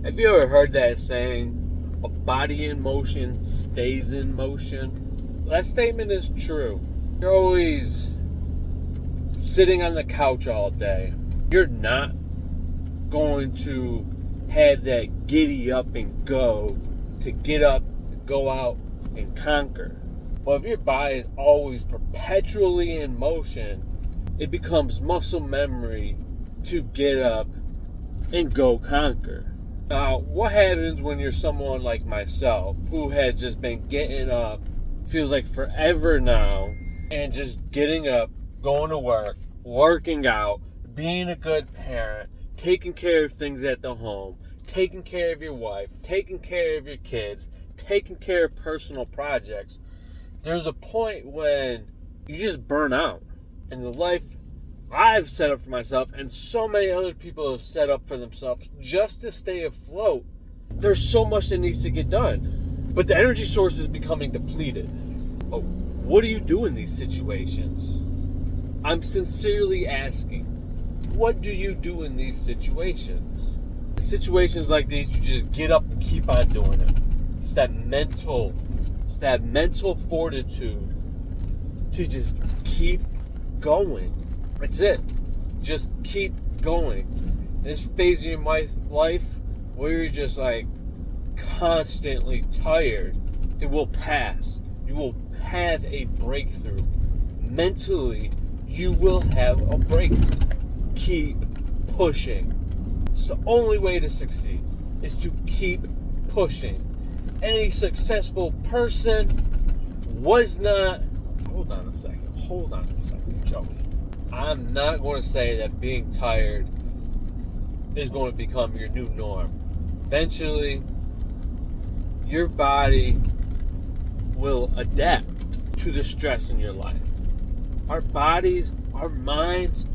Have you ever heard that saying, a body in motion stays in motion? That statement is true. You're always sitting on the couch all day. You're not going to have that giddy up and go to get up, go out, and conquer. But if your body is always perpetually in motion, it becomes muscle memory to get up and go conquer. Now, what happens when you're someone like myself who has just been getting up, feels like forever now, and just getting up, going to work, working out, being a good parent, taking care of things at the home, taking care of your wife, taking care of your kids, taking care of personal projects? There's a point when you just burn out. And the life I've set up for myself, and so many other people have set up for themselves just to stay afloat, there's so much that needs to get done. But the energy source is becoming depleted. Oh, what do you do in these situations? I'm sincerely asking, what do you do in these situations? In situations like these, you just get up and keep on doing it. It's that mental fortitude to just keep going. That's it. Just keep going. In this phase of your life where you're just like constantly tired, it will pass. You will have a breakthrough. Mentally, you will have a breakthrough. Keep pushing. It's the only way to succeed, is to keep pushing. Any successful person was not... Hold on a second, Joey. I'm not going to say that being tired is going to become your new norm. Eventually, your body will adapt to the stress in your life. Our bodies, our minds,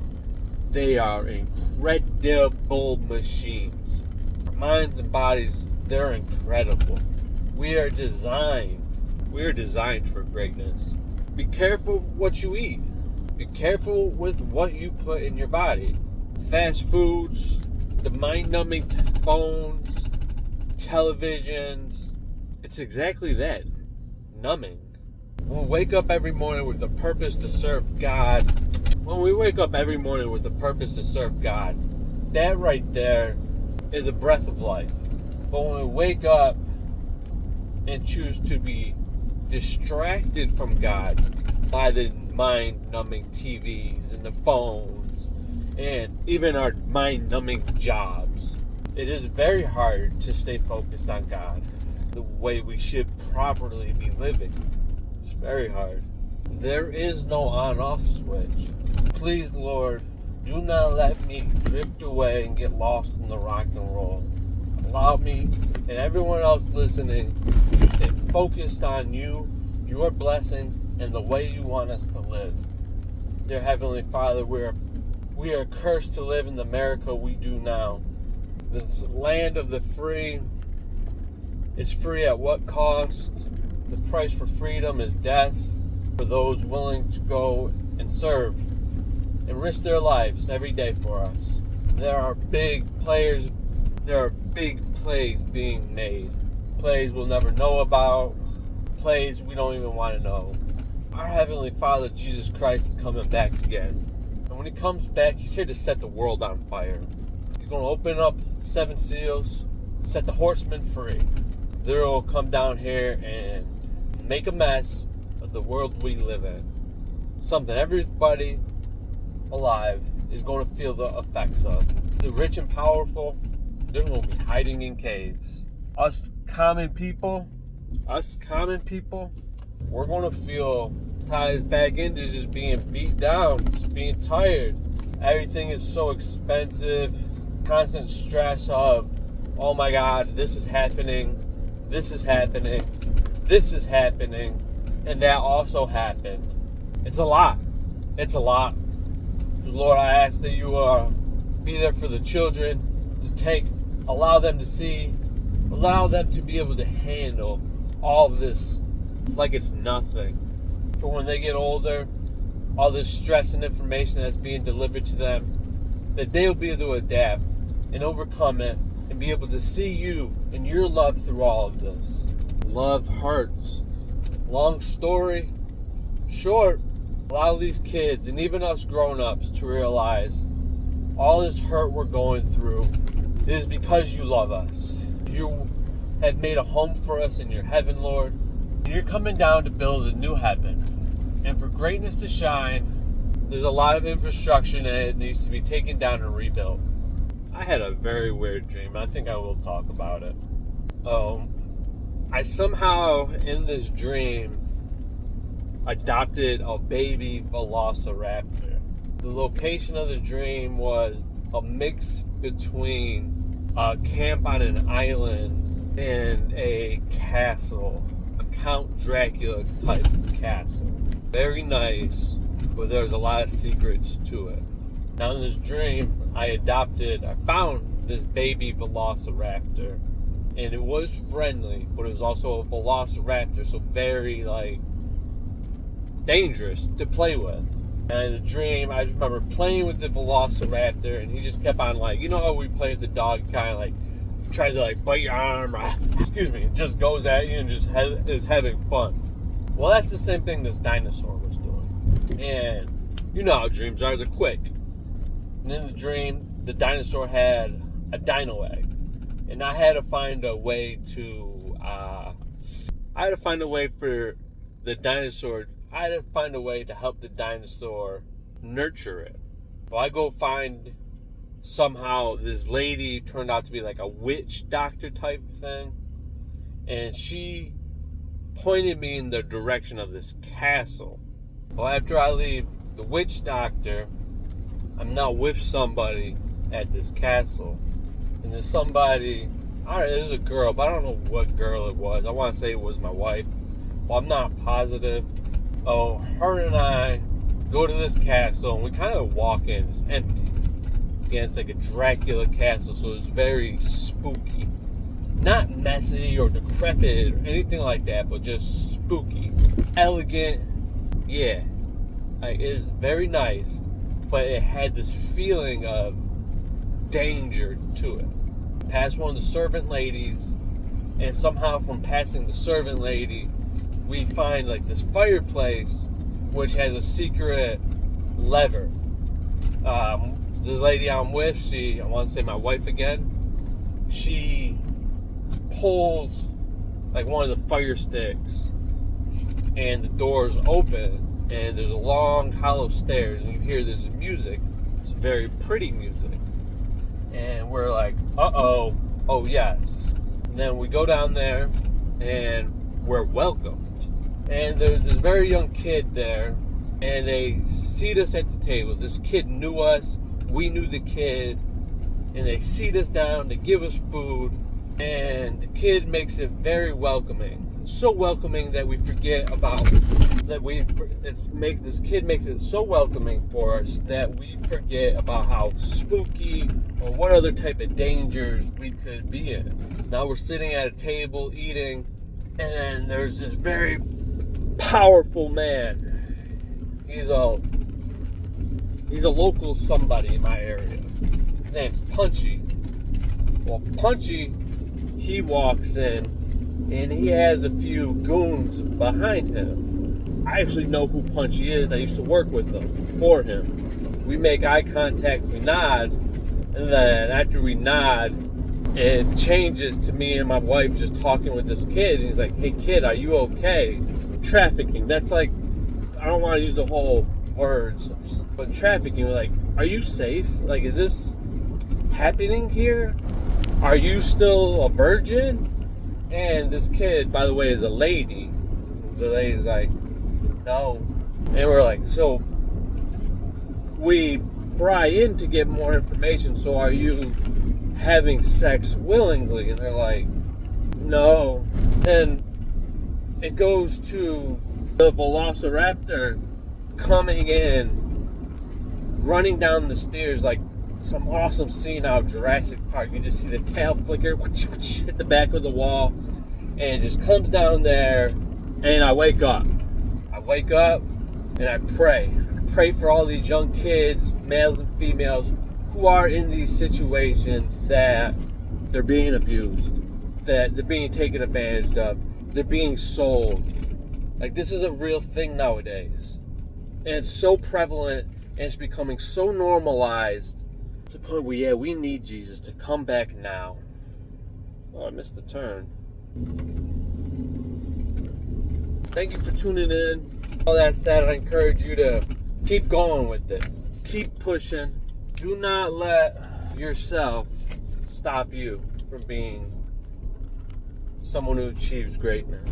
they are incredible machines. Our minds and bodies, they're incredible. We are designed for greatness. Be careful what you eat. Be careful with what you put in your body. Fast foods, the mind-numbing phones, televisions. It's exactly that. Numbing. When we wake up every morning with the purpose to serve God, that right there is a breath of life. But when we wake up and choose to be distracted from God by the mind-numbing TVs and the phones and even our mind-numbing jobs, it is very hard to stay focused on God the way we should properly be living. It's very hard. There is no on-off switch. Please, Lord, do not let me drift away and get lost in the rock and roll. Allow me and everyone else listening to stay focused on you, your blessings, and the way you want us to live. Dear Heavenly Father, we are cursed to live in the America we do now. This land of the free is free at what cost? The price for freedom is death for those willing to go and serve and risk their lives every day for us. There are big plays being made. Plays we'll never know about. Plays we don't even want to know. Our Heavenly Father, Jesus Christ, is coming back again. And when He comes back, He's here to set the world on fire. He's going to open up 7 seals, set the horsemen free. They will come down here and make a mess of the world we live in. Something everybody alive is going to feel the effects of. The rich and powerful, they're going to be hiding in caves. Us common people, we're going to feel ties back into just being beat down, just being tired. Everything is so expensive. Constant stress of, oh my God, this is happening, and that also happened. It's a lot. Lord, I ask that you be there for the children, allow them to see, allow them to be able to handle all of this like it's nothing. But when they get older, all this stress and information that's being delivered to them, that they'll be able to adapt and overcome it and be able to see you and your love through all of this. Love hurts. Long story short, allow these kids and even us grown-ups to realize all this hurt we're going through is because you love us. You have made a home for us in your heaven, Lord. And you're coming down to build a new heaven. And for greatness to shine, there's a lot of infrastructure and it needs to be taken down and rebuilt. I had a very weird dream. I think I will talk about it. I somehow, in this dream, adopted a baby velociraptor. The location of the dream was a mix between a camp on an island and a castle, a Count Dracula type castle. Very nice, but there's a lot of secrets to it. Now in this dream, I found this baby velociraptor, and it was friendly, but it was also a velociraptor, so very dangerous to play with. And in the dream, I just remember playing with the velociraptor, and he just kept on how we play with the dog, kind of tries to bite your arm, and just goes at you and just is having fun. Well, that's the same thing this dinosaur was doing. And you know how dreams are, they're quick. And in the dream, the dinosaur had a dino egg. And I had to find a way for the dinosaur. I had to find a way to help the dinosaur nurture it. Well, I go find somehow this lady turned out to be like a witch doctor type thing. And she pointed me in the direction of this castle. Well, after I leave the witch doctor, I'm now with somebody at this castle. And there's somebody, this is a girl, but I don't know what girl it was. I want to say it was my wife. Well, I'm not positive. Her and I go to this castle, and we kind of walk in. It's empty. Again, it's like a Dracula castle, so it's very spooky. Not messy or decrepit or anything like that, but just spooky. Elegant, yeah. It is very nice, but it had this feeling of danger to it. Past one of the servant ladies, and somehow from passing the servant lady, we find this fireplace, which has a secret lever. This lady I'm with, I want to say my wife again, she pulls one of the fire sticks, and the doors open, and there's a long hollow stairs, and you hear this music. It's very pretty music. And we're like, uh-oh, oh yes. And then we go down there, and we're welcomed. And there's this very young kid there, and they seat us at the table. This kid knew us, we knew the kid, and they seat us down, they give us food, and the kid makes it very welcoming. So welcoming that we forget about this kid makes it so welcoming for us that we forget about how spooky or what other type of dangers we could be in. Now we're sitting at a table eating, and then there's this very powerful man. He's a local somebody in my area. His name's Punchy. Well, Punchy, he walks in, and he has a few goons behind him. I actually know who Punchy is. I used to work with him, for him. We make eye contact, we nod, and then after we nod, it changes to me and my wife just talking with this kid. And he's like, hey kid, are you okay? Trafficking, that's I don't want to use the whole words, but trafficking, we're like, are you safe? Is this happening here? Are you still a virgin? And this kid, by the way, is a lady. The lady's like, no. And we're like, so we pry in to get more information. So are you having sex willingly? And they're like, no. And it goes to the velociraptor coming in, running down the stairs like some awesome scene out of Jurassic Park. You just see the tail flicker, hit the back of the wall, and it just comes down there, and I wake up. And I pray. I pray for all these young kids, males and females, who are in these situations that they're being abused, that they're being taken advantage of, they're being sold. Like, this is a real thing nowadays. And it's so prevalent, and it's becoming so normalized to the point where, yeah, we need Jesus to come back now. Oh, I missed the turn. Thank you for tuning in. All that said, I encourage you to keep going with it. Keep pushing. Do not let yourself stop you from being someone who achieves greatness.